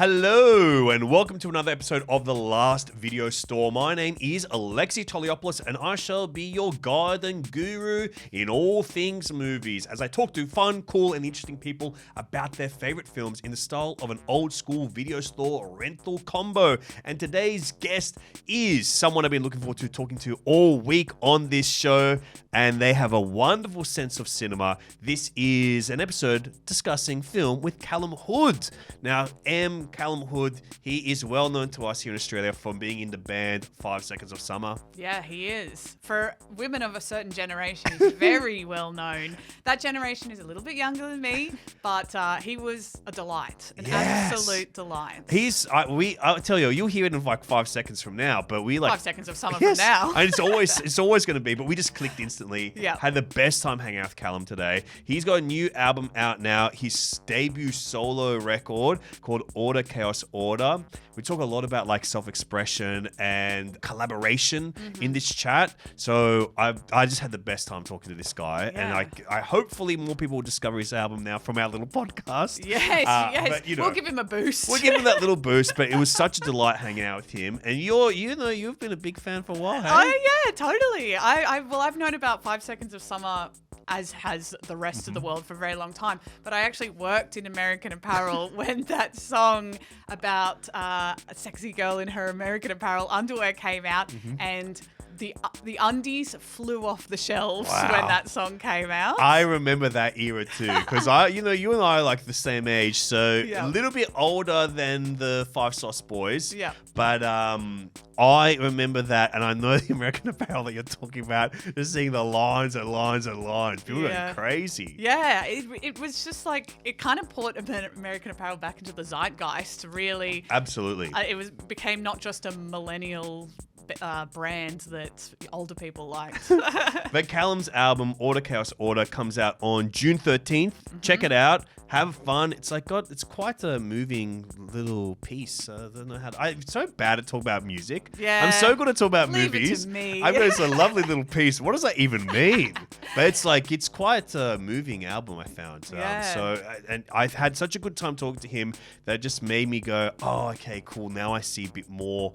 Hello and welcome to another episode of The Last Video Store. My name is Alexei and I shall be your guide and guru in all things movies as I talk to fun, cool and interesting people about their favorite films in the style of an old school video store rental combo. And today's guest is someone I've been looking forward to talking to all week on this show, and they have a wonderful sense of cinema. This is an episode discussing film with Calum Hood. Now, Calum Hood, he is well known to us here in Australia from being in the band 5 Seconds of Summer. Yeah, he is. For women of a certain generation, he's very well known. That generation is a little bit younger than me, but he was a delight, an absolute delight. I'll tell you, you'll hear it in like 5 seconds from now, but we like 5 Seconds of Summer from now. And it's always going to be, but we just clicked instantly. Yeah. Had the best time hanging out with Calum today. He's got a new album out now, his debut solo record called Order, Chaos, Order. We talk a lot about like self-expression and collaboration in this chat. So I just had the best time talking to this guy. Yeah. And I hopefully more people will discover his album now from our little podcast. Yes. But, we'll give him a boost. We'll give him that little boost, but it was such a delight hanging out with him. And you've been a big fan for a while, hey? Oh, yeah, totally. I've known about 5 Seconds of Summer, as has the rest of the world, for a very long time. But I actually worked in American Apparel when that song about a sexy girl in her American Apparel underwear came out, and the undies flew off the shelves when that song came out. I remember that era too, because you and I are like the same age, so a little bit older than the Five Sauce Boys. Yeah. But I remember that, and I know the American Apparel that you're talking about. Just seeing the lines and lines and lines, people going crazy. Yeah, it was just like it kind of brought American Apparel back into the zeitgeist. Really, absolutely. It became not just a millennial brand that older people liked. But Calum's album Order, Chaos, Order comes out on June 13th. Check it out. Have fun. It's quite a moving little piece. I don't know I'm so bad at talking about music. Yeah. I'm so good at talking about Leave movies. it to me. I mean, it's a lovely little piece. What does that even mean? But it's quite a moving album, I found. And I've had such a good time talking to him that just made me go, oh, okay, cool. Now I see a bit more,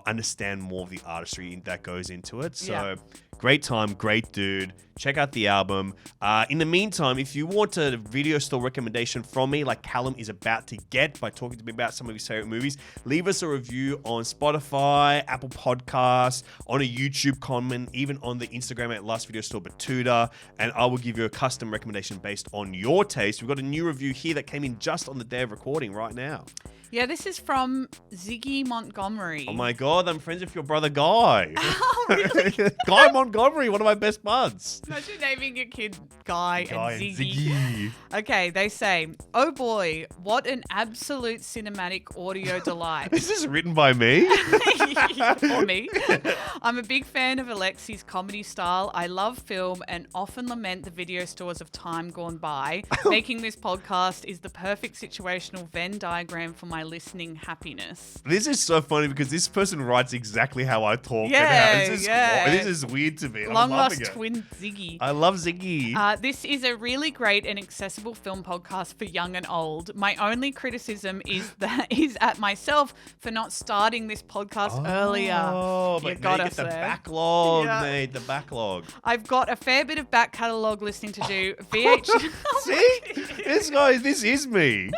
understand more of the artistry that goes into it. So great time, great dude. Check out the album. In the meantime, if you want a video store recommendation from me, like Calum is about to get by talking to me about some of his favorite movies, leave us a review on Spotify, Apple Podcasts, on a YouTube comment, even on the Instagram at Last Video Store Batuta, and I will give you a custom recommendation based on your taste. We've got a new review here that came in just on the day of recording right now. Yeah, this is from Ziggy Montgomery. Oh my God, I'm friends with your brother Guy. Oh, really? Guy Montgomery, one of my best buds. Imagine naming your kid Guy and Ziggy. Ziggy. Okay, they say, oh boy, what an absolute cinematic audio delight. This is written by me. Or me. I'm a big fan of Alexei's comedy style. I love film and often lament the video stores of time gone by. Making this podcast is the perfect situational Venn diagram for my listening happiness. This is so funny because this person writes exactly how I talk. This is weird to me. Long lost twin Ziggy. I love Ziggy. This is a really great and accessible film podcast for young and old. My only criticism is at myself for not starting this podcast earlier. Oh, but now you get the backlog, mate. The backlog. I've got a fair bit of back catalogue listening to do. VHS. See? This is me.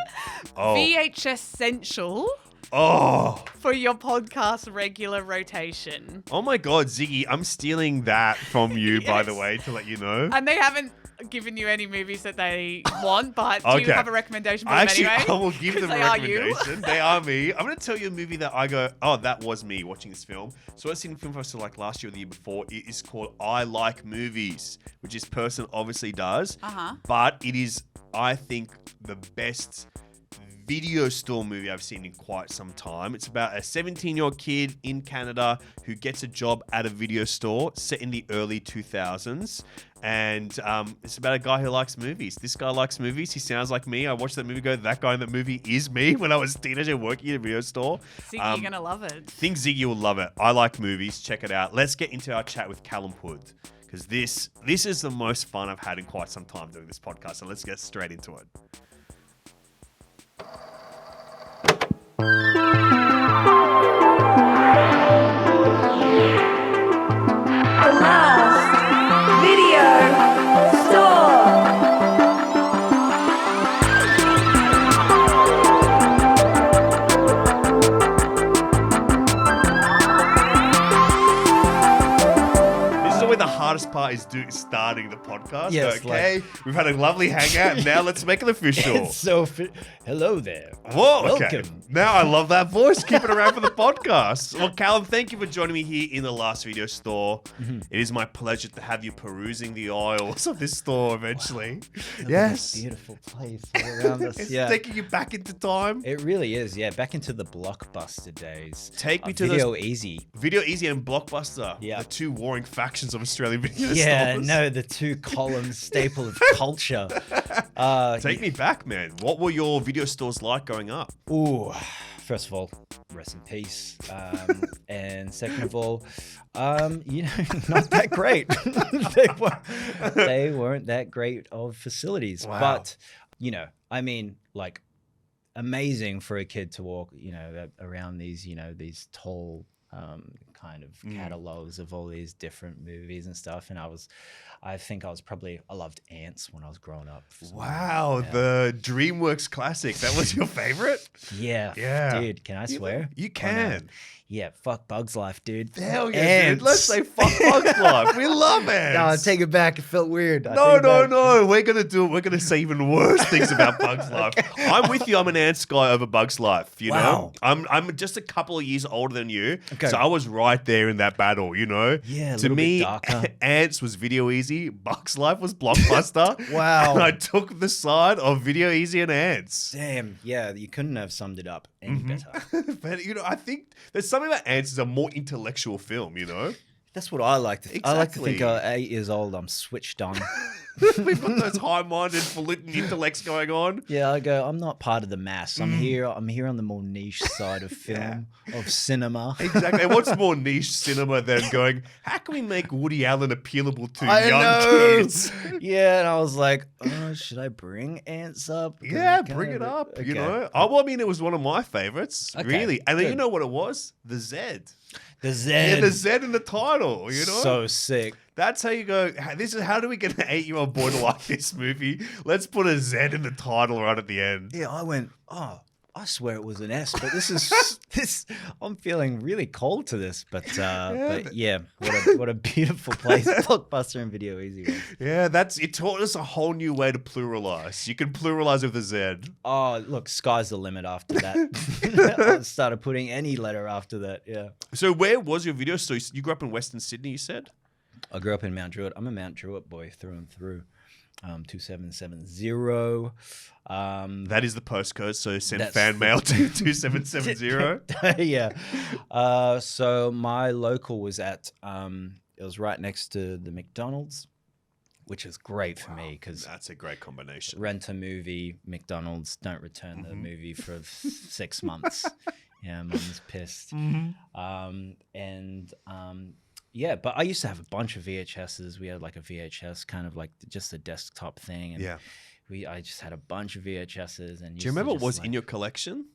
VHS Essential. For your podcast regular rotation. Oh my God, Ziggy, I'm stealing that from you, by the way, to let you know. And they haven't given you any movies that they want, but do you have a recommendation for them anyway? I will give them a recommendation. They are me. I'm going to tell you a movie that I go, oh, that was me watching this film. So I've seen film festival like last year or the year before. It is called I Like Movies, which this person obviously does. But it is, I think, the best video store movie I've seen in quite some time. It's about a 17-year-old kid in Canada who gets a job at a video store set in the early 2000s. And it's about a guy who likes movies. This guy likes movies. He sounds like me. I watched that movie go, that guy in that movie is me when I was a teenager working in a video store. Ziggy, you're going to love it. Think Ziggy will love it. I like movies. Check it out. Let's get into our chat with Calum Hood, because this is the most fun I've had in quite some time doing this podcast. So let's get straight into it. The last video store. This is always the hardest part is starting the podcast. Yes, okay, we've had a lovely hangout, and now let's make it official. So, hello there. Whoa, okay. Welcome. Now I love that voice. Keep it around for the podcast. Well, Calum, thank you for joining me here in the last video store. It is my pleasure to have you perusing the aisles of this store eventually. Look Yes. at this beautiful place all around us. It's Yeah. taking you back into time. It really is, yeah. Back into the Blockbuster days. Take me to Video those- Easy. Video Easy and Blockbuster. Yeah. The two warring factions of Australian video Yeah, stores. no, the two column staple of culture. Take me back, man. What were your video stores like growing up? Ooh, first of all, rest in peace. And second of all, not that great. They weren't that great of facilities. Wow. But, like, amazing for a kid to walk, around these, these tall kind of catalogs of all these different movies and stuff. And I think I loved ANTZ when I was growing up. Wow, the DreamWorks classic. That was your favorite? Yeah. Yeah. Dude, can I swear? You Or no? can. Yeah, fuck Bug's Life, dude. Hell yeah, dude. Ants. Let's say fuck Bug's Life. We love it. No, take it back. It felt weird. No. We're gonna do it. We're gonna say even worse things about Bug's Life. I'm with you. I'm an Ants guy over Bug's Life. You know, I'm just a couple of years older than you, Okay. so I was right there in that battle. You know, Yeah, a to little bit me, darker. Ants was Video Easy. Bug's Life was Blockbuster. Wow. And I took the side of Video Easy and Ants. Damn. Yeah, you couldn't have summed it up any better. But I think there's something about Ants is a more intellectual film. You know. That's what I like to think. I like to think Exactly. at 8 years old, I'm switched on. We've got those high-minded, falutin intellects going on. Yeah, I go, I'm not part of the mass. I'm here on the more niche side of film, of cinema. Exactly. And what's more niche cinema than going, how can we make Woody Allen appealable to I young know. kids? Yeah, and I was like, oh, should I bring Ants up? Because Yeah, kind bring of- it up, okay. you know. Oh, well, I mean, it was one of my favorites, Okay, really. And then you good. know what it was? The Z. The Z. Yeah, the Z in the title, you know? So sick. That's how you go, how do we get an 8-year-old boy to like this movie? Let's put a Z in the title right at the end. Yeah, I went, oh, I swear it was an S, but this is I'm feeling really cold to this. But yeah, what a beautiful place Blockbuster and Video Easy was. Yeah, it taught us a whole new way to pluralize. You can pluralize with a Z. Oh, look, sky's the limit after that. I started putting any letter after that, yeah. So where was your video store? You grew up in Western Sydney, you said? I grew up in Mount Druitt. I'm a Mount Druitt boy through and through. 2770. That is the postcode, so send That's- fan mail to 2770. Yeah. So my local was it was right next to the McDonald's, which is great for me because That's a great combination. rent a movie, McDonald's, don't return the movie for 6 months. Yeah, mum's pissed. Yeah, but I used to have a bunch of VHSs. We had like a VHS kind of like just a desktop thing. And Yeah. I just had a bunch of VHSs. And Do you remember what was in your collection?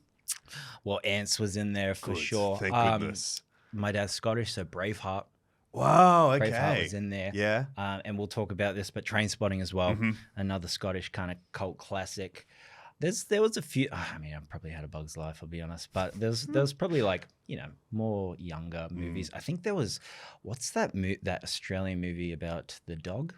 Well, Ants was in there for Good, sure. Thank goodness. My dad's Scottish, so Braveheart. Wow, okay. Braveheart was in there. Yeah. And we'll talk about this, but Trainspotting as well, another Scottish kind of cult classic. There was a few. I mean, I probably had a Bug's Life, I'll be honest, but there was probably like more younger movies. I think there was what's that that Australian movie about the dog?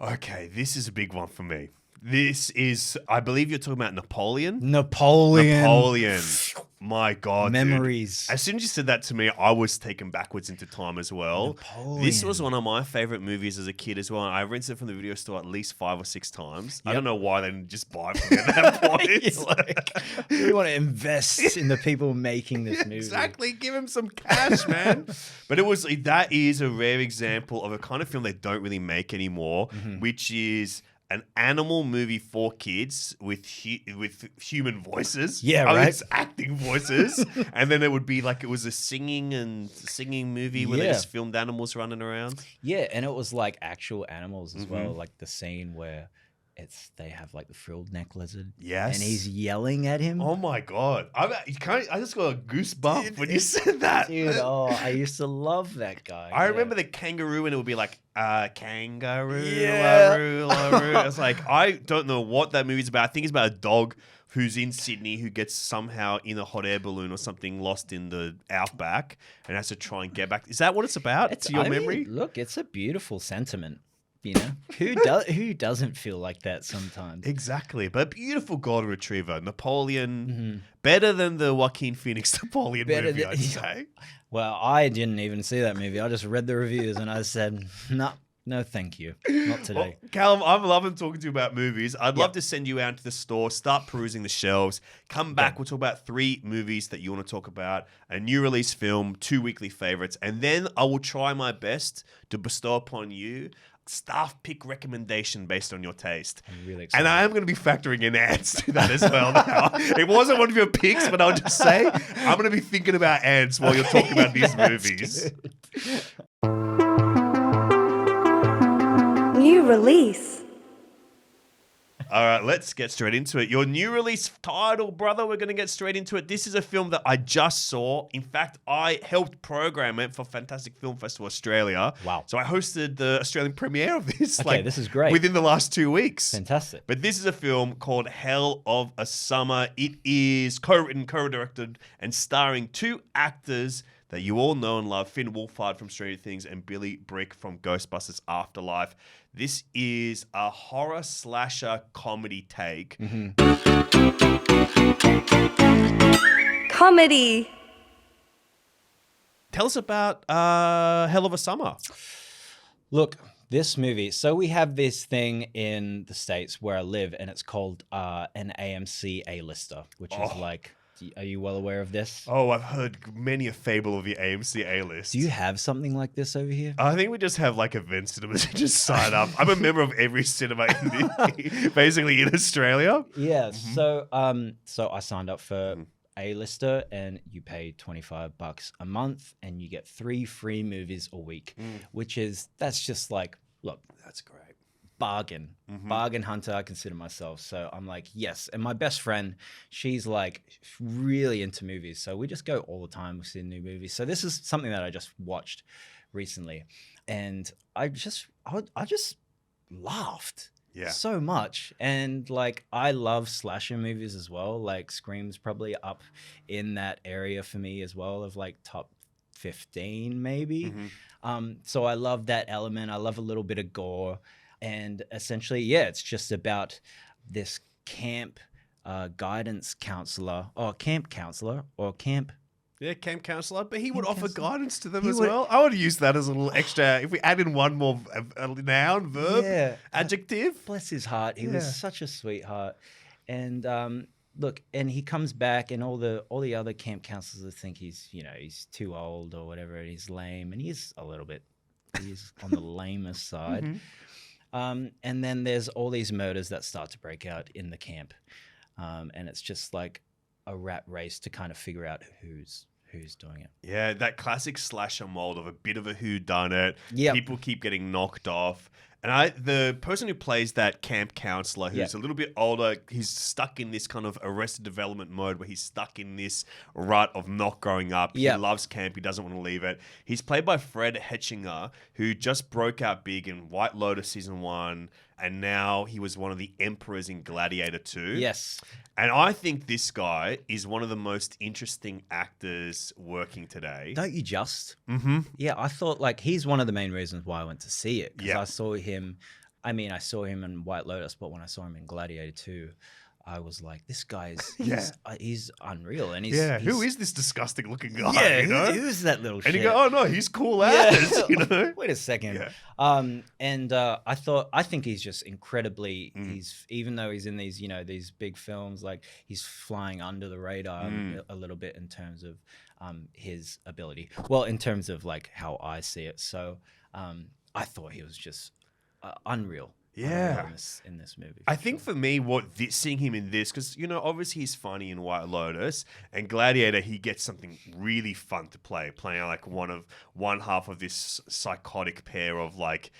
Okay, this is a big one for me. This is, I believe you're talking about Napoleon. Napoleon. My God. dude. Memories. As soon as you said that to me, I was taken backwards into time as well. This was one of my favorite movies as a kid as well. I rented it from the video store at least 5 or 6 times. I Yep. don't know why they didn't just buy it from me at that point. You're like, we want to invest in the people making this movie. Exactly. Give him some cash, man. But that is a rare example of a kind of film they don't really make anymore, which is an animal movie for kids with human voices. Yeah, I mean, right. it's acting voices. And then it would be like it was a singing movie where they Yeah. just filmed animals running around. Yeah, and it was like actual animals as well, like the scene where they have like the frilled neck lizard. Yes. And he's yelling at him. Oh my god! I just got a goosebump when you said that. Dude, I used to love that guy. I remember the kangaroo, and it would be like, kangaroo, Yeah. laroo, laroo. It's like, I don't know what that movie's about. I think it's about a dog who's in Sydney who gets somehow in a hot air balloon or something lost in the outback and has to try and get back. Is that what it's about, to your memory? Look, it's a beautiful sentiment. You know, who doesn't feel like that sometimes? Exactly. But a beautiful golden retriever. Napoleon, better than the Joaquin Phoenix Napoleon movie, I'd say. Well, I didn't even see that movie. I just read the reviews and I said, no, thank you. Not today. Well, Calum, I'm loving talking to you about movies. I'd love to send you out to the store, start perusing the shelves, come back. We'll talk about 3 movies that you want to talk about, a new release film, 2 weekly favorites, and then I will try my best to bestow upon you staff pick recommendation based on your taste. I'm really excited. And I am going to be factoring in ants to that as well now. It wasn't one of your picks, but I'll just say I'm going to be thinking about ants while you're talking about these movies. New release. All right, let's get straight into it. Your new release title, brother, we're going to get straight into it. This is a film that I just saw. In fact, I helped program it for Fantastic Film Festival Australia. Wow. So I hosted the Australian premiere of this. Okay, this is great. Within the last 2 weeks. Fantastic. But this is a film called Hell of a Summer. It is co-written, co-directed, and starring 2 actors that you all know and love, Finn Wolfhard from Stranger Things and Billy Brick from Ghostbusters Afterlife. This is a horror slasher comedy take. Comedy. Tell us about Hell of a Summer. Look, this movie. So we have this thing in the States where I live, and it's called an AMC A-lister, which is like... Are you well aware of this? Oh, I've heard many a fable of the AMC A-list. Do you have something like this over here? I think we just have like event cinemas. Just sign up. I'm a member of every cinema basically in Australia. Yeah. So I signed up for A-lister, and you pay $25 a month, and you get 3 free movies a week, that's just like, look, That's great. bargain hunter. I consider myself. So I'm like, yes. And my best friend, she's like really into movies, so we just go all the time. We see new movies. So this is something that I just watched recently, and I just laughed so much. And like, I love slasher movies as well. Like Scream's probably up in that area for me as well, of like top 15 maybe. So I love that element. I love a little bit of gore. And essentially, it's just about this camp guidance counselor, or camp counselor, or camp. Yeah, camp counselor, but he would Camp offer counselor. guidance to them as well. I would use that as a little extra. If we add in one more a noun, verb, adjective. Bless his heart. He was such a sweetheart. And look, and he comes back, and all the other camp counselors think he's too old or whatever, and he's lame, and he's a little bit. He's on the lamest side. And then there's all these murders that start to break out in the camp. And it's just like a rat race to kind of figure out who's doing it. Yeah, that classic slasher mold of a bit of a whodunit. Yep. People keep getting knocked off. And the person who plays that camp counselor, who's a little bit older, he's stuck in this kind of Arrested Development mode where he's stuck in this rut of not growing up. He loves camp. He doesn't want to leave it. He's played by Fred Hetchinger, who just broke out big in White Lotus Season 1, and now he was one of the emperors in Gladiator 2. Yes. And I think this guy is one of the most interesting actors working today. Don't you just? Yeah, I thought like he's one of the main reasons why I went to see it. Because I saw him, I saw him in White Lotus, but when I saw him in Gladiator 2, I was like, this guy's he's unreal. And he's who is this disgusting looking guy? Yeah, you know? who's that little shit? And you go, oh no, he's cool as, you know? Wait a second. Yeah. I think he's just incredibly, even though he's in these, these big films, like he's flying under the radar a little bit in terms of his ability. Well, in terms of like how I see it. So I thought he was just unreal. Yeah. In this movie. I think for me, seeing him in this, because, obviously he's funny in White Lotus, and Gladiator, he gets something really fun to play, playing like one half of this psychotic pair of like,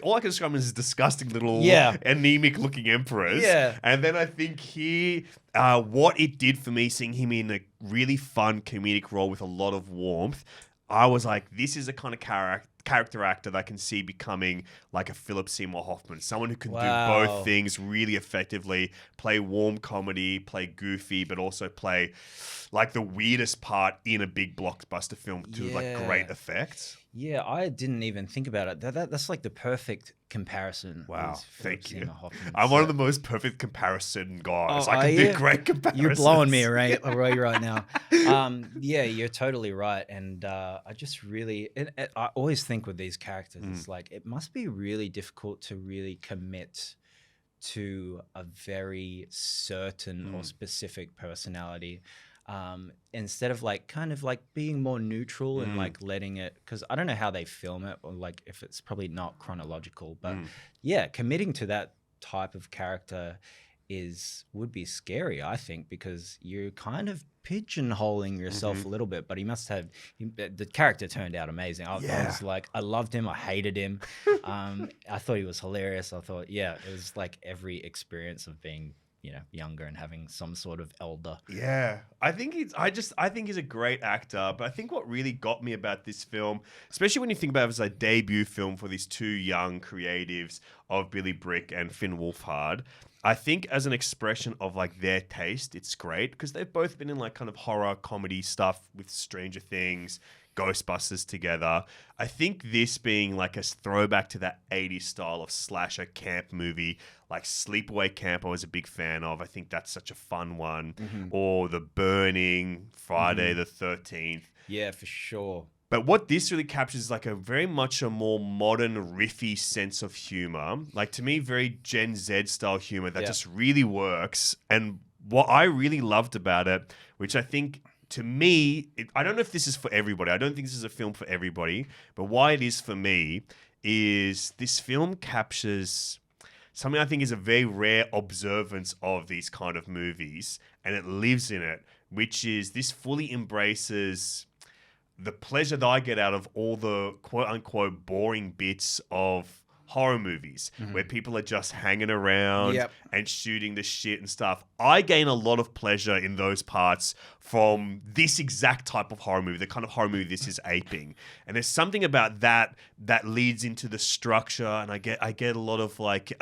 all I can describe him as disgusting little anemic looking emperors. Yeah. And then I think what it did for me, seeing him in a really fun comedic role with a lot of warmth, I was like, this is a kind of character actor that I can see becoming like a Philip Seymour Hoffman, someone who can do both things really effectively, play warm comedy, play goofy, but also play like the weirdest part in a big blockbuster film to like great effect. Yeah, I didn't even think about it. That's like the perfect comparison. Wow, thank you. Hoffman, I'm one of the most perfect comparison guys. I can do great comparisons. You're blowing me away right now. Yeah, you're totally right. And I just really, I always think with these characters, it's like, it must be really difficult to really commit to a very certain or specific personality. Instead of like kind of like being more newoneral and like letting it, because I don't know how they film it, or like if it's probably not chronological, but yeah, committing to that type of character would be scary, I think, because you're kind of pigeonholing yourself a little bit. But the character turned out amazing. I was like, I loved him, I hated him. I thought he was hilarious. I thought, it was like every experience of being younger and having some sort of elder. Yeah. I think he's a great actor, but I think what really got me about this film, especially when you think about it as a debut film for these two young creatives of Billy Brick and Finn Wolfhard, I think as an expression of like their taste, it's great because they've both been in like kind of horror comedy stuff with Stranger Things, Ghostbusters together. I think this being like a throwback to that 80s style of slasher camp movie, like Sleepaway Camp I was a big fan of. I think that's such a fun one. Or The Burning, Friday the 13th. Yeah, for sure. But what this really captures is like a very much a more modern, riffy sense of humor. Like to me, very Gen Z style humor that just really works. And what I really loved about it, which I think to me, I don't know if this is for everybody. I don't think this is a film for everybody. But why it is for me is this film captures something I think is a very rare observance of these kind of movies. And it lives in it, which is this fully embraces the pleasure that I get out of all the quote unquote boring bits of horror movies where people are just hanging around and shooting the shit and stuff. I gain a lot of pleasure in those parts from this exact type of horror movie, the kind of horror movie this is aping. And there's something about that leads into the structure, and I get a lot of like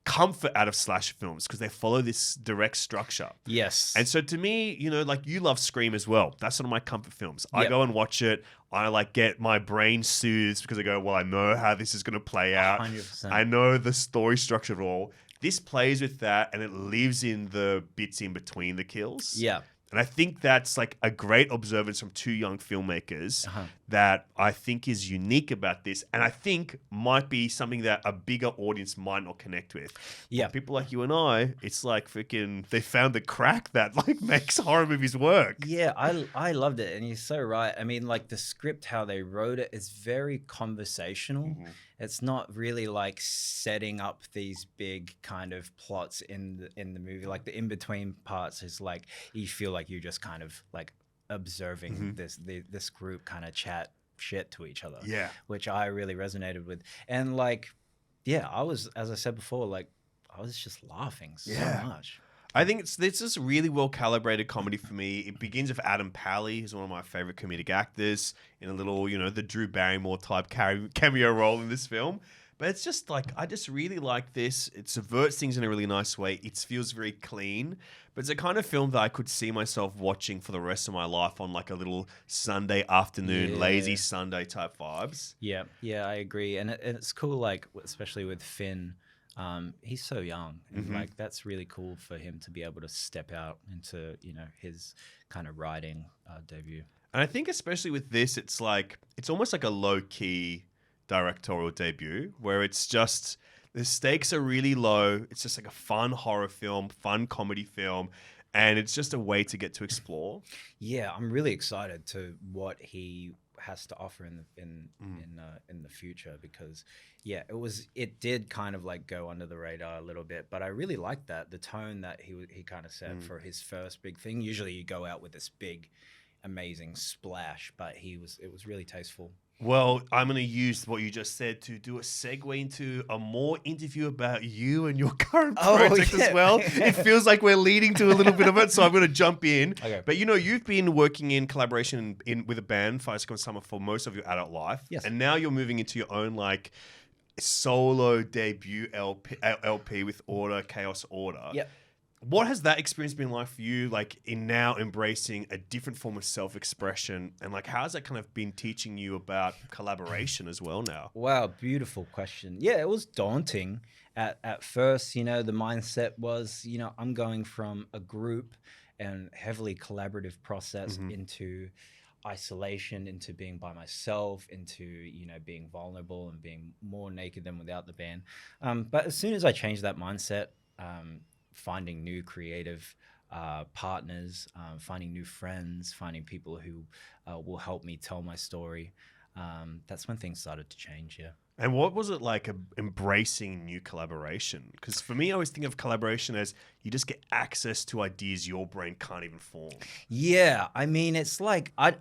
comfort out of slasher films because they follow this direct structure. Yes. And so to me, like you love Scream as well. That's one of my comfort films. I go and watch it. I like get my brain soothed because I go, well, I know how this is going to play out. 100%. I know the story structure of it all. This plays with that and it lives in the bits in between the kills. Yeah. And I think that's like a great observance from two young filmmakers that I think is unique about this. And I think might be something that a bigger audience might not connect with. Yeah. But people like you and I, it's like freaking, they found the crack that like makes horror movies work. Yeah, I loved it. And you're so right. I mean, like the script, how they wrote it is very conversational. It's not really like setting up these big kind of plots in the movie. Like the in-between parts is like, you feel like you're just kind of like observing this group kind of chat shit to each other. Yeah. Which I really resonated with. And like, yeah, I was, as I said before, like I was just laughing so much. I think it's just really well calibrated comedy for me. It begins with Adam Pally, who's one of my favorite comedic actors, in a little, the Drew Barrymore type cameo role in this film. But it's just like, I just really like this. It subverts things in a really nice way. It feels very clean. But it's a kind of film that I could see myself watching for the rest of my life on like a little Sunday afternoon, lazy Sunday type vibes. Yeah, I agree. And it's cool, like, especially with Finn. He's so young, and like that's really cool for him to be able to step out into his kind of writing debut. And I think especially with this, it's almost like a low key directorial debut where it's just the stakes are really low. It's just like a fun horror film, fun comedy film, and it's just a way to get to explore. Yeah, I'm really excited to what he has to offer in the future because it did kind of like go under the radar a little bit, but I really liked the tone that he kind of set for his first big thing. Usually you go out with this big amazing splash, but it was really tasteful. Well, I'm going to use what you just said to do a segue into a more interview about you and your current project as well. It feels like we're leading to a little bit of it, so I'm going to jump in. Okay. But you've been working in collaboration with a band, 5 Second Summer, for most of your adult life. Yes. And now you're moving into your own solo debut LP with Order, Chaos Order. Yep. What has that experience been like for you, in now embracing a different form of self-expression? And how has that kind of been teaching you about collaboration as well now? Wow, beautiful question. Yeah, it was daunting at first. The mindset was, I'm going from a group and heavily collaborative process into isolation, into being by myself, into, being vulnerable and being more naked than without the band. But as soon as I changed that mindset, finding new creative partners, finding new friends, finding people who will help me tell my story. That's when things started to change, yeah. And what was it like embracing new collaboration? Because for me, I always think of collaboration as you just get access to ideas your brain can't even form. Yeah, I mean, it's like, I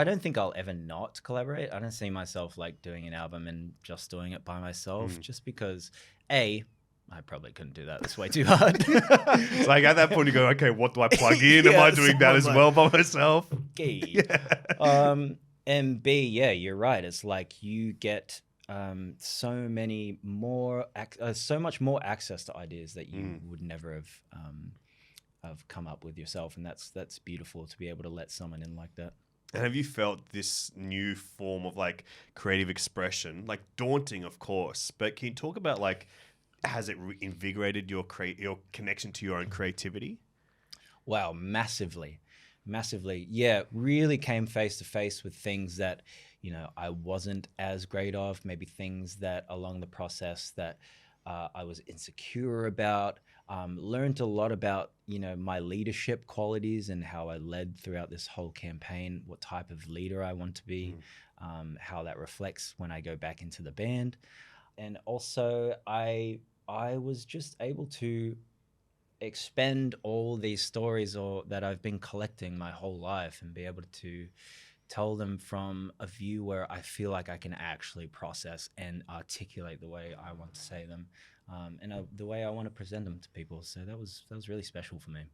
don't think I'll ever not collaborate. I don't see myself doing an album and just doing it by myself, just because, I probably couldn't do that. That's way too hard. It's at that point you go, okay, what do I plug in? Am I doing that as well by myself? Okay. Yeah. And B, yeah, you're right. It's you get so much more access to ideas that you would never have come up with yourself, and that's beautiful to be able to let someone in like that. And have you felt this new form of creative expression, daunting, of course, but can you talk about has it invigorated your connection to your own creativity? Wow, massively. Yeah, really came face to face with things that, I wasn't as great of, maybe things that along the process that I was insecure about. Learned a lot about, my leadership qualities and how I led throughout this whole campaign, what type of leader I want to be, how that reflects when I go back into the band. And also I was just able to expend all these stories that I've been collecting my whole life and be able to tell them from a view where I feel like I can actually process and articulate the way I want to say them, and the way I want to present them to people. So that was really special for me.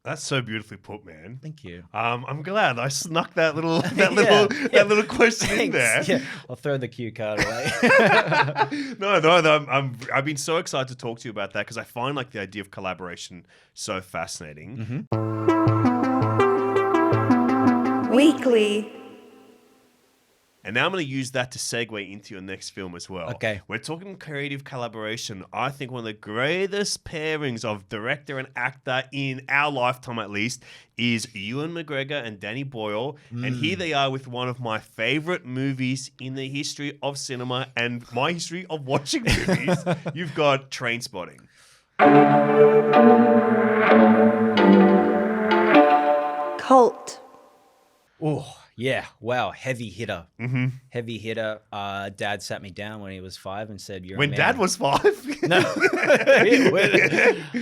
That's so beautifully put, man. Thank you. I'm glad I snuck that little little question in there. Yeah, I'll throw the cue card away. No, I've been so excited to talk to you about that because I find the idea of collaboration so fascinating. Weekly. And now I'm going to use that to segue into your next film as well. Okay. We're talking creative collaboration. I think one of the greatest pairings of director and actor in our lifetime, at least, is Ewan McGregor and Danny Boyle. And here they are with one of my favorite movies in the history of cinema and my history of watching movies. You've got Trainspotting. Cult. Oh, yeah. Wow. Heavy hitter. Heavy hitter. Dad sat me down when he was 5 and said, "You're When a man." Dad was 5? No.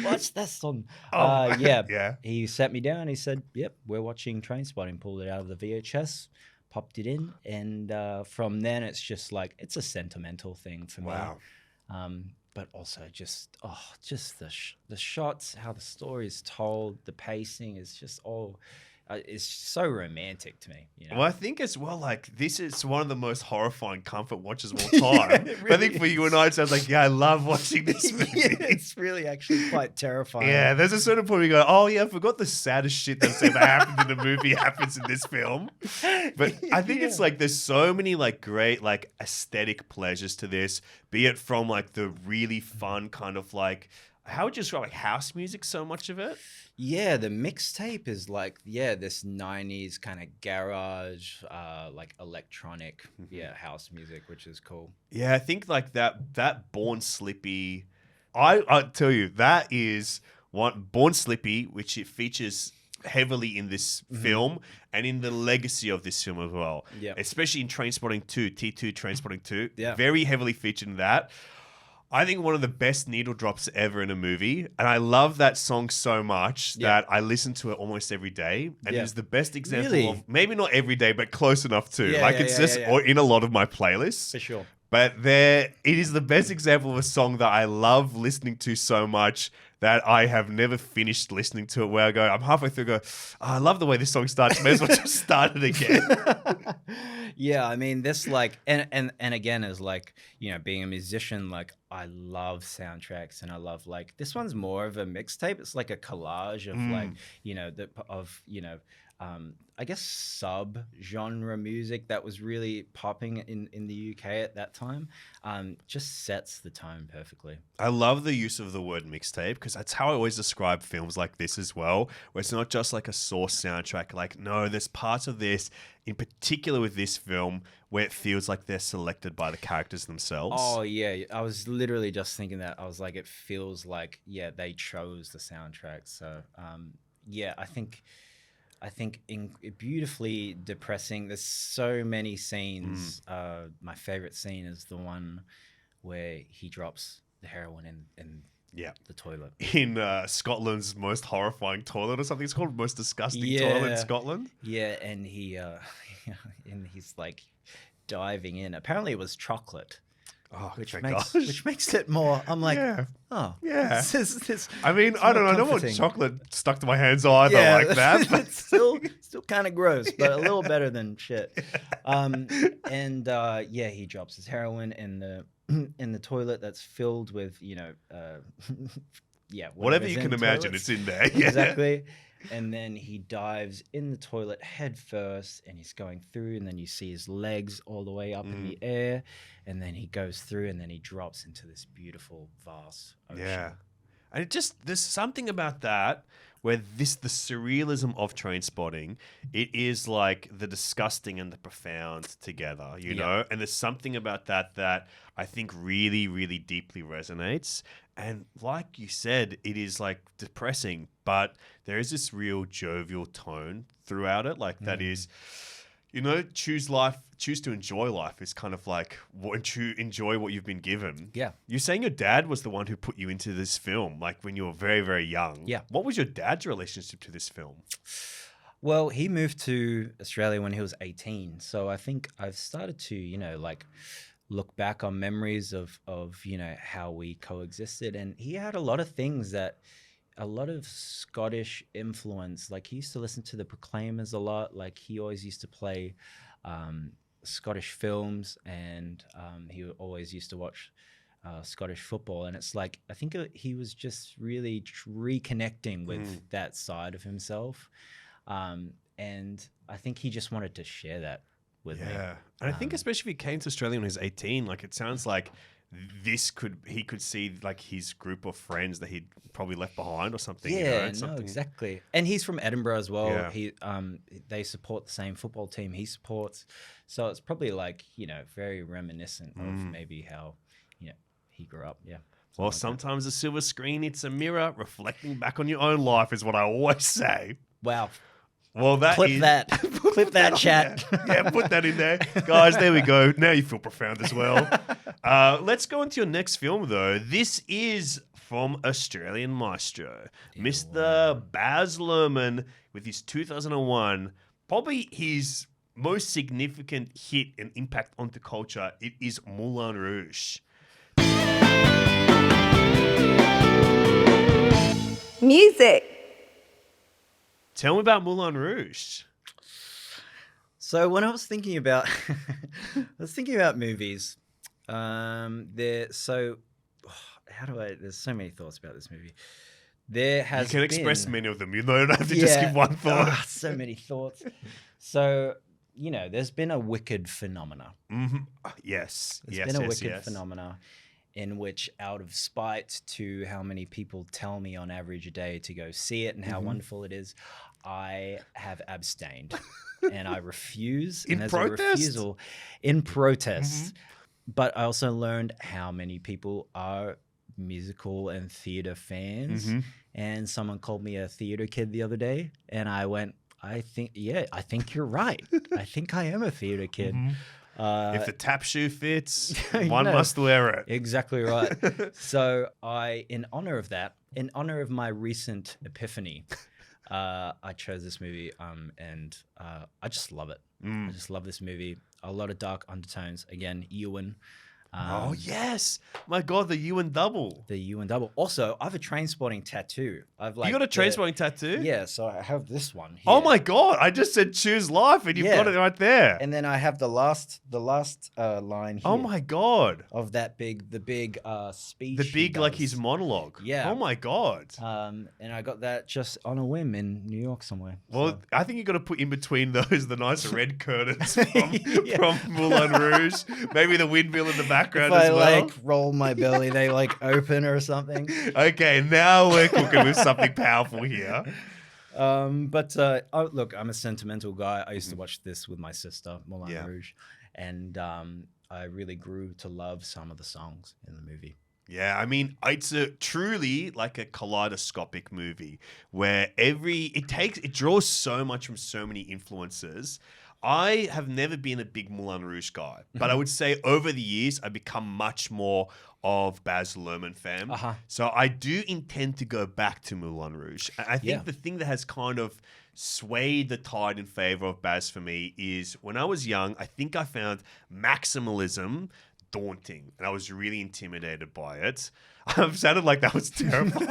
What's that song? Yeah. Yeah. He sat me down. He said, "Yep, we're watching Trainspotting." Pulled it out of the VHS, popped it in. And from then, it's just it's a sentimental thing for me. Wow. But also just the shots, how the story is told, the pacing is just all... it's so romantic to me. Well, I think as well, this is one of the most horrifying comfort watches of all time. Really I think for you and I, it sounds I love watching this movie. It's really actually quite terrifying. Yeah, there's a certain point where you go, oh yeah, I forgot the saddest shit that's ever happened in the movie happens in this film. But I think it's there's so many great aesthetic pleasures to this, be it from the really fun kind of how would you describe house music, so much of it? Yeah, the mixtape is this 90s kind of garage, electronic, house music, which is cool. Yeah, I think that Born Slippy, I tell you, that is one Born Slippy, which it features heavily in this film and in the legacy of this film as well. Yeah. Especially in Trainspotting 2, T2 Trainspotting 2. Yeah. Very heavily featured in that. I think one of the best needle drops ever in a movie. And I love that song so much that I listen to it almost every day. And it is the best example of, maybe not every day, but close enough to. Or in a lot of my playlists. For sure. But it is the best example of a song that I love listening to so much that I have never finished listening to it, where I go, I'm halfway through, I love the way this song starts. May as well just start it again. Yeah, I mean, this like, and again, as like, you know, being a musician, like I love soundtracks, and I love like, this one's more of a mixtape. It's like a collage of like, you know, I guess sub-genre music that was really popping in the UK at that time, just sets the tone perfectly. I love the use of the word mixtape, because that's how I always describe films like this as well, where it's not just like a source soundtrack. Like, no, there's parts of this, in particular with this film, where it feels like they're selected by the characters themselves. Oh, yeah. I was literally just thinking that. I was like, it feels like, yeah, they chose the soundtrack. So, yeah, I think beautifully depressing. There's so many scenes. My favorite scene is the one where he drops the heroin in the toilet. In Scotland's most horrifying toilet or something. It's called most disgusting toilet in Scotland. Yeah, and he's like diving in. Apparently it was chocolate. Oh, which makes it more. I'm like, oh, yeah. This I mean, I don't know. I don't want chocolate stuck to my hands either like that. But it's still kind of gross, but a little better than shit. He drops his heroin in the toilet that's filled with, you know, whatever you can imagine, it's in there. Yeah. Exactly. And then he dives in the toilet head first, and he's going through, and then you see his legs all the way up in the air, and then he goes through, and then he drops into this beautiful, vast ocean. Yeah. And there's something about that where the surrealism of Trainspotting, it is like the disgusting and the profound together, you know? And there's something about that I think really, really deeply resonates. And like you said, it is like depressing, but there is this real jovial tone throughout it. Like that is, you know, choose to enjoy life is kind of like enjoy what you've been given. Yeah. You're saying your dad was the one who put you into this film, like when you were very, very young. Yeah. What was your dad's relationship to this film? Well, he moved to Australia when he was 18. So I think I've started to, you know, like look back on memories of, you know, how we coexisted. And he had a lot of things a lot of Scottish influence. Like he used to listen to the Proclaimers a lot. Like he always used to play Scottish films, and he always used to watch Scottish football. And it's like, I think he was just really reconnecting with that side of himself. And I think he just wanted to share that with me. Yeah. And I think especially if he came to Australia when he was 18, like it sounds like he could see like his group of friends that he'd probably left behind or something. Yeah, you know? no, exactly. And he's from Edinburgh as well. Yeah. They support the same football team he supports. So it's probably like, you know, very reminiscent of maybe how, you know, he grew up. Yeah. Well, sometimes a silver screen, it's a mirror reflecting back on your own life is what I always say. Wow. Well, clip that chat. Yeah, put that in there. Guys, there we go. Now you feel profound as well. Let's go into your next film, though. This is from Australian maestro, Mr. Baz Luhrmann, with his 2001, probably his most significant hit and impact onto culture. It is Moulin Rouge. Music. Tell me about Moulin Rouge. So when I was thinking about, movies, there's so many thoughts about this movie. You can express many of them. You don't have to just give one thought. So many thoughts. So, you know, there's been a Wicked phenomena. Mm-hmm. Yes. There's been a Wicked phenomena in which, out of spite to how many people tell me on average a day to go see it and how wonderful it is, I have abstained and I refuse. In and protest? A refusal in protest. But I also learned how many people are musical and theater fans. And someone called me a theater kid the other day, and I went, I think you're right. I think I am a theater kid. If the tap shoe fits, You one know, must wear it. Exactly right. So in honor of that, in honor of my recent epiphany, I chose this movie, and I just love it. I just love this movie. A lot of dark undertones. Again, Ewan. Oh yes, my God, the Ewan double. The Ewan double. Also, I have a Trainspotting tattoo. I've You got a Trainspotting tattoo? Yeah, so I have this one here. Oh my God, I just said choose life, and you've got it right there. And then I have the last line here. Oh my God. Of the big speech. The he big, like does. his monologue. Yeah. Oh my God. And I got that just on a whim in New York somewhere. Well, so. I think you got to put in between those the nice red curtains from Moulin Rouge. Maybe the windmill in the background if as I well. like roll my belly, they like open or something. Okay, now we're cooking with something powerful here. Look, I'm a sentimental guy. I used to watch this with my sister, Moulin Rouge, and I really grew to love some of the songs in the movie. Yeah, I mean, it's truly like a kaleidoscopic movie where it draws so much from so many influences. I have never been a big Moulin Rouge guy, but I would say over the years, I've become much more of Baz Luhrmann fan. So I do intend to go back to Moulin Rouge. And I think the thing that has kind of swayed the tide in favor of Baz for me is when I was young, I think I found maximalism daunting and I was really intimidated by it. I've sounded like that was terrifying.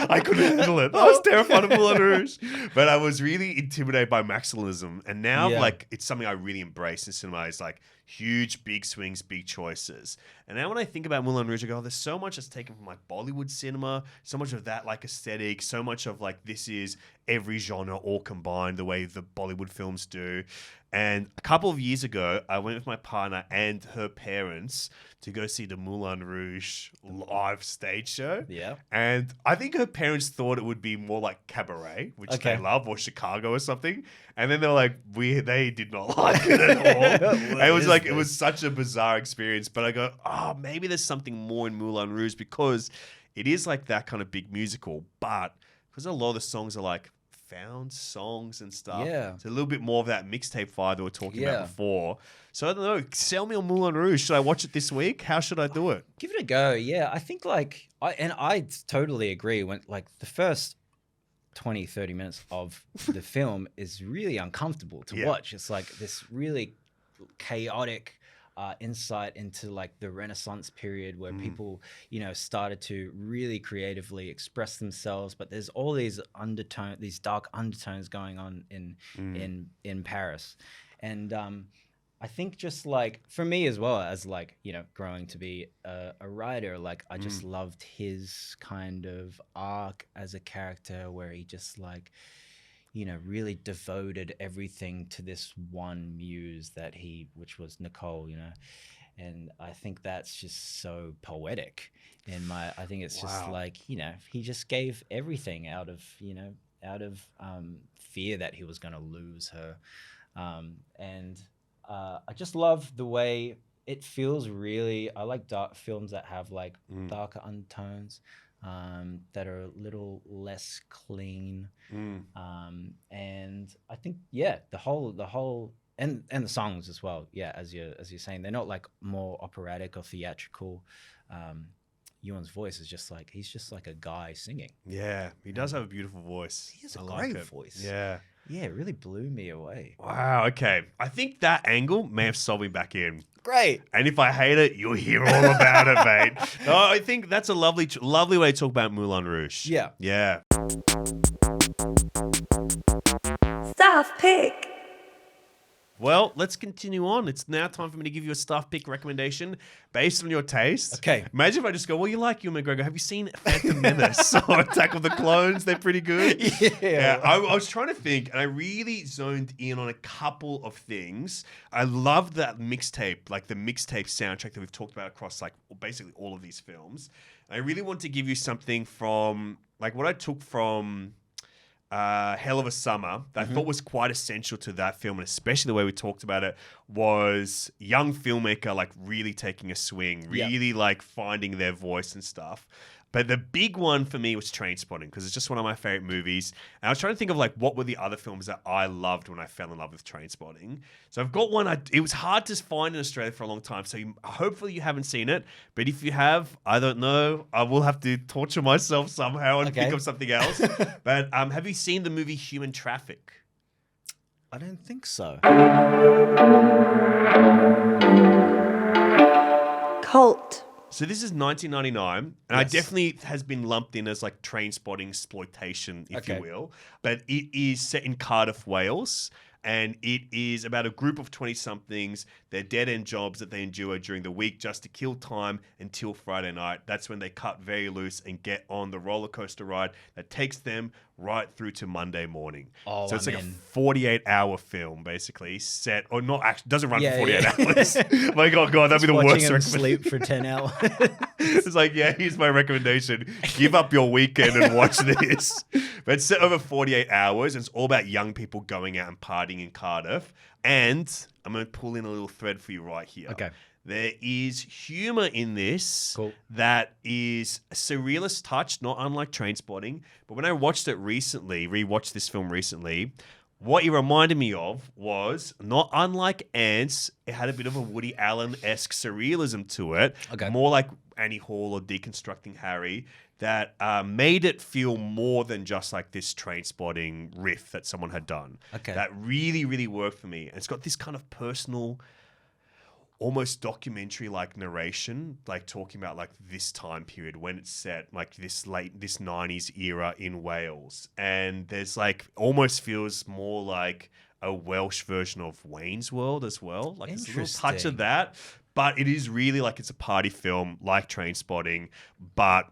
I couldn't handle it. I was terrified of Moulin Rouge. But I was really intimidated by maximalism. And now like it's something I really embrace in cinema is like huge, big swings, big choices. And now when I think about Moulin Rouge, I go, there's so much that's taken from like Bollywood cinema, so much of that like aesthetic, so much of like this is every genre all combined the way the Bollywood films do. And a couple of years ago, I went with my partner and her parents to go see the Moulin Rouge live stage show. Yeah. And I think her parents thought it would be more like Cabaret, which they love, or Chicago or something. And then they were like, they did not like it at all. It was such a bizarre experience. But I go, maybe there's something more in Moulin Rouge because it is like that kind of big musical. But because a lot of the songs are like found songs and stuff. Yeah. It's a little bit more of that mixtape vibe that we were talking about before. So I don't know. Sell me on Moulin Rouge. Should I watch it this week? How should I do it? Give it a go. Yeah. I think I totally agree when like the first 20, 30 minutes of the film is really uncomfortable to watch. It's like this really chaotic insight into like the Renaissance period where people, started to really creatively express themselves. But there's all these dark undertones going on in Paris, and I think just like for me as well as like growing to be a writer, like I just loved his kind of arc as a character where he just like really devoted everything to this one muse which was Nicole, and I think that's just so poetic I think it's just like, he just gave everything out of fear that he was going to lose her. And I just love the way it feels I like dark films that have like darker undertones. That are a little less clean, and I think the whole and the songs as well. Yeah, as you're saying, they're not like more operatic or theatrical. Ewan's voice is he's just like a guy singing. Yeah, he does have a beautiful voice. He has a great voice. Yeah. Yeah, it really blew me away. Wow, okay. I think that angle may have sold me back in. Great. And if I hate it, you'll hear all about it, mate. No, I think that's a lovely way to talk about Moulin Rouge. Yeah. Yeah. Staff pick. Well, let's continue on. It's now time for me to give you a staff pick recommendation based on your taste. Okay. Imagine if I just go, well, you like Ewan McGregor. Have you seen Phantom Menace or Attack of the Clones? They're pretty good. Yeah. I was trying to think, and I really zoned in on a couple of things. I love that mixtape, like the mixtape soundtrack that we've talked about across like basically all of these films. I really want to give you something from like what I took from Hell of a Summer that I thought was quite essential to that film, and especially the way we talked about it, was young filmmaker like really taking a swing, really like finding their voice and stuff. But the big one for me was Trainspotting because it's just one of my favorite movies. And I was trying to think of like what were the other films that I loved when I fell in love with Trainspotting. So I've got one. It was hard to find in Australia for a long time. So hopefully you haven't seen it. But if you have, I don't know. I will have to torture myself somehow and think of something else. But have you seen the movie Human Traffic? I don't think so. Cult. So this is 1999, and I definitely has been lumped in as like Trainspotting exploitation, if you will. But it is set in Cardiff, Wales, and it is about a group of 20-somethings, their dead-end jobs that they endure during the week just to kill time until Friday night. That's when they cut very loose and get on the roller coaster ride that takes them right through to Monday morning. Oh, so it's like a 48-hour film, basically, set, or not actually, doesn't run for 48 hours. My God, that'd be the worst recommendation. Sleep for 10 hours. It's like, here's my recommendation. Give up your weekend and watch this. But it's set over 48 hours, and it's all about young people going out and partying in Cardiff. And I'm going to pull in a little thread for you right here. Okay. There is humor in this that is a surrealist touch, not unlike Trainspotting. But when I watched it recently, rewatched this film recently, what it reminded me of was, not unlike ANTZ, it had a bit of a Woody Allen-esque surrealism to it. Okay. More like Annie Hall or Deconstructing Harry, that made it feel more than just like this Trainspotting riff that someone had done. Okay. That really, really worked for me. And it's got this kind of personal, almost documentary-like narration, like talking about like this time period when it's set, like this 90s era in Wales. And there's like, almost feels more like a Welsh version of Wayne's World as well. Like there's a little touch of that. But it is really like it's a party film like Trainspotting, but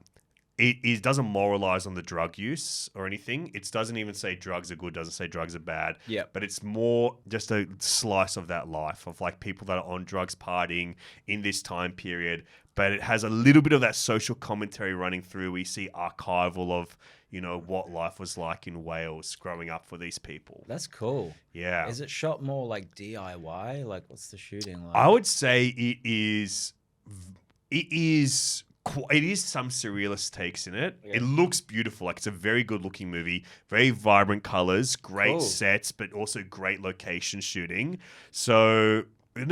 it doesn't moralize on the drug use or anything. It doesn't even say drugs are good, doesn't say drugs are bad. Yeah. But it's more just a slice of that life of like people that are on drugs partying in this time period. But it has a little bit of that social commentary running through. We see archival of, what life was like in Wales growing up for these people. That's cool. Yeah. Is it shot more like DIY? Like what's the shooting like? I would say it is some surrealist takes in it. Yeah. It looks beautiful. Like it's a very good looking movie, very vibrant colors, great sets, but also great location shooting. So it's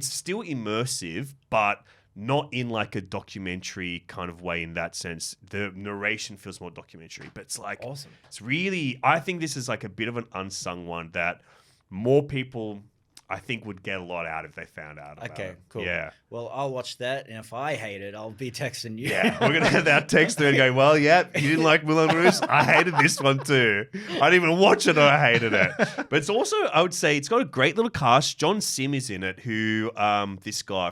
still immersive, but not in like a documentary kind of way in that sense. The narration feels more documentary, but it's like, awesome. It's really, I think this is like a bit of an unsung one that more people, I think, would get a lot out if they found out about it. Okay, cool. Yeah. Well, I'll watch that, and if I hate it, I'll be texting you. Yeah, we're going to have that text through and go, well, yeah, you didn't like Moulin Rouge? I hated this one too. I didn't even watch it, I hated it. But it's also, I would say, it's got a great little cast. John Sim is in it, who, this guy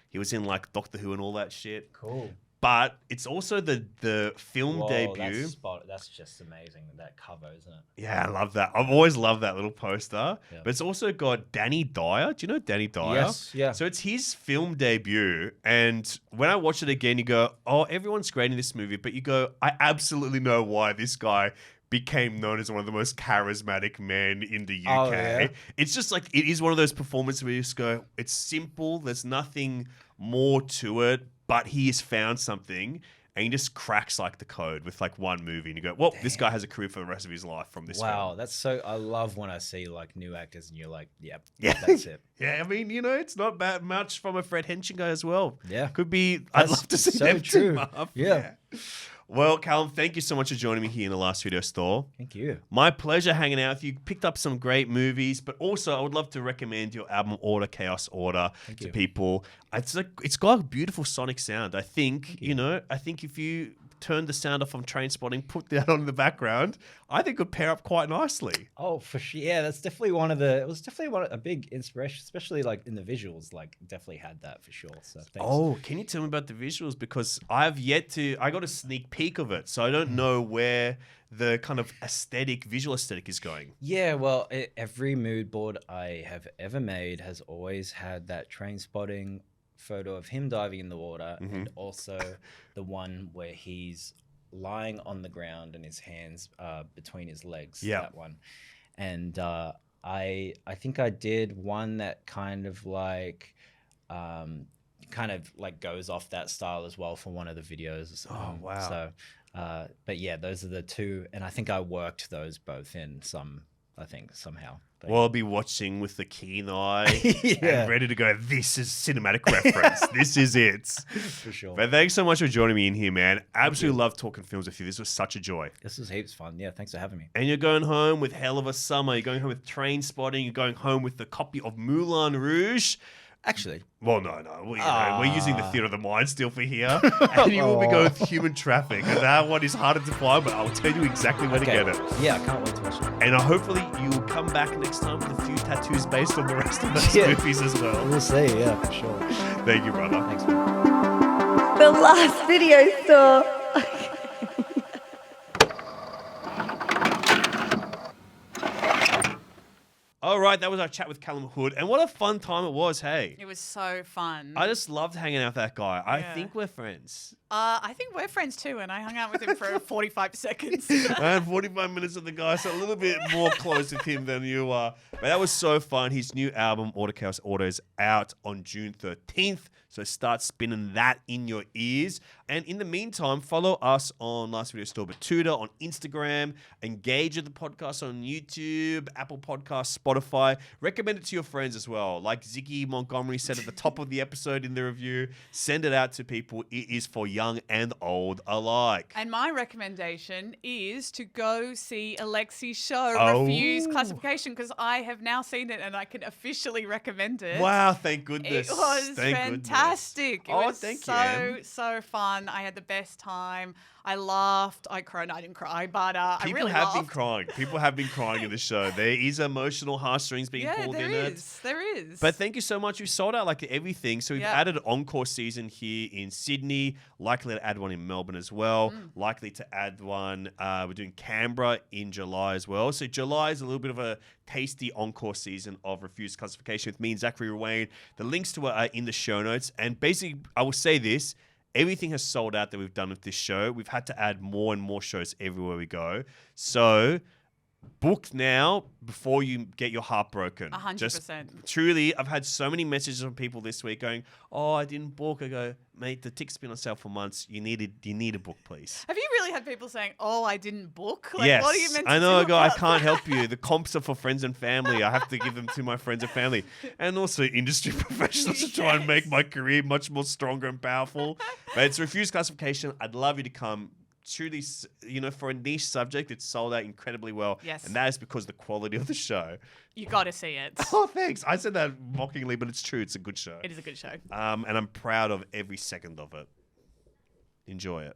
he was in like Doctor Who and all that shit. Cool. But it's also the film debut. That's just amazing, that cover, isn't it? Yeah, I love that. I've always loved that little poster. Yeah. But it's also got Danny Dyer. Do you know Danny Dyer? Yes, yeah. So it's his film debut. And when I watch it again, you go, oh, everyone's great in this movie. But you go, I absolutely know why this guy became known as one of the most charismatic men in the UK. Oh, yeah. It's just like, it is one of those performances where you just go, it's simple. There's nothing more to it. But he has found something, and he just cracks like the code with like one movie, and you go, "Well, this guy has a career for the rest of his life from this." Wow, film. that's so. I love when I see like new actors, and you're like, "Yeah, that's it." Yeah, I mean, it's not bad much from a Fred Henshin guy as well. Yeah, could be. I'd love to see them team up. Yeah. Well, Calum, thank you so much for joining me here in the Last Video Store. Thank you. My pleasure hanging out with you. Picked up some great movies, but also I would love to recommend your album Order, Chaos Order to people. It's got a beautiful sonic sound. I think, I think if you turn the sound off on Trainspotting, put that on in the background, I think it would pair up quite nicely. Oh, for sure. Yeah, that's definitely a big inspiration, especially like in the visuals, like definitely had that for sure. So thanks. Oh, can you tell me about the visuals? Because I got a sneak peek of it, so I don't know where the kind of visual aesthetic is going. Yeah, well, every mood board I have ever made has always had that Trainspotting photo of him diving in the water, and also the one where he's lying on the ground and his hands between his legs. Yeah, that one. And I think I did one that kind of like kind of like goes off that style as well for one of the videos. Oh, wow. So, but yeah, those are the two, and I think I worked those both in somehow. But Well, I'll be watching with the keen eye Yeah. and ready to go. This is cinematic reference. This is it. for sure. But thanks so much for joining me in here, man. Absolutely love talking films with you. This was such a joy. This was heaps fun. Yeah, thanks for having me. And you're going home with Hell of a Summer. You're going home with Trainspotting. You're going home with the copy of Moulin Rouge. Actually, Well, no. We're using the theatre of the mind still for here. And you will be going with Human Traffic. And that one is harder to find, but I'll tell you exactly where to get it. Yeah, I can't wait to watch it. And hopefully you will come back next time with a few tattoos based on the rest of those Yeah. movies as well. We'll see. Yeah, for sure. Thank you, brother. Thanks, man. The last video store. All right, that was our chat with Calum Hood. And what a fun time it was, hey? It was so fun. I just loved hanging out with that guy. I Yeah. think we're friends. I think we're friends too, and I hung out with him for 45 seconds. I had 45 minutes of the guy, so a little bit more close with him than you are. But that was so fun. His new album, Auto Chaos Auto, is out on June 13th. So start spinning that in your ears. And in the meantime, follow us on Last Video Store Batuta on Instagram. Engage with the podcast on YouTube, Apple Podcasts, Spotify. Recommend it to your friends as well. Like Ziggy Montgomery said at the top of the episode in the review, send it out to people. It is for young and old alike. And my recommendation is to go see Alexei's show, Oh. Refuse Classification, because I have now seen it and I can officially recommend it. Wow, thank goodness. It was Thank goodness. fantastic. It Oh, was thank so, you. so fun. I had the best time. I laughed. I cried. I didn't cry, but I People really have laughed. been crying. People have been crying in the show. There is emotional heartstrings being Yeah, pulled there in it. is. There is. But thank you so much. You sold out like everything. So we've Yeah. added an encore season here in Sydney. Likely to add one in Melbourne as well. Likely to add one. We're doing Canberra in July as well. So July is a little bit of a tasty encore season of Refused Classification with me and Zachary Wayne. The links to it are in the show notes. And basically, I will say this. Everything has sold out that we've done with this show. We've had to add more and more shows everywhere we go. So book now before you get your heart broken. 100%. Truly, I've had so many messages from people this week going, "Oh, I didn't book." I go, "Mate, the ticket's been on sale for months. You need a book, please." Have you really had people saying, "Oh, I didn't book"? Like, Yes, what are you meant to I know. I do go, I about can't that? help you. The comps are for friends and family. I have to give them to my friends and family, and also industry professionals to try and make my career much more stronger and powerful. But it's Refused Classification. I'd love you to come. Truly, for a niche subject, it's sold out incredibly well. Yes. And that is because of the quality of the show. You got to see it. Oh, thanks. I said that mockingly, but it's true. It's a good show. It is a good show. And I'm proud of every second of it. Enjoy it.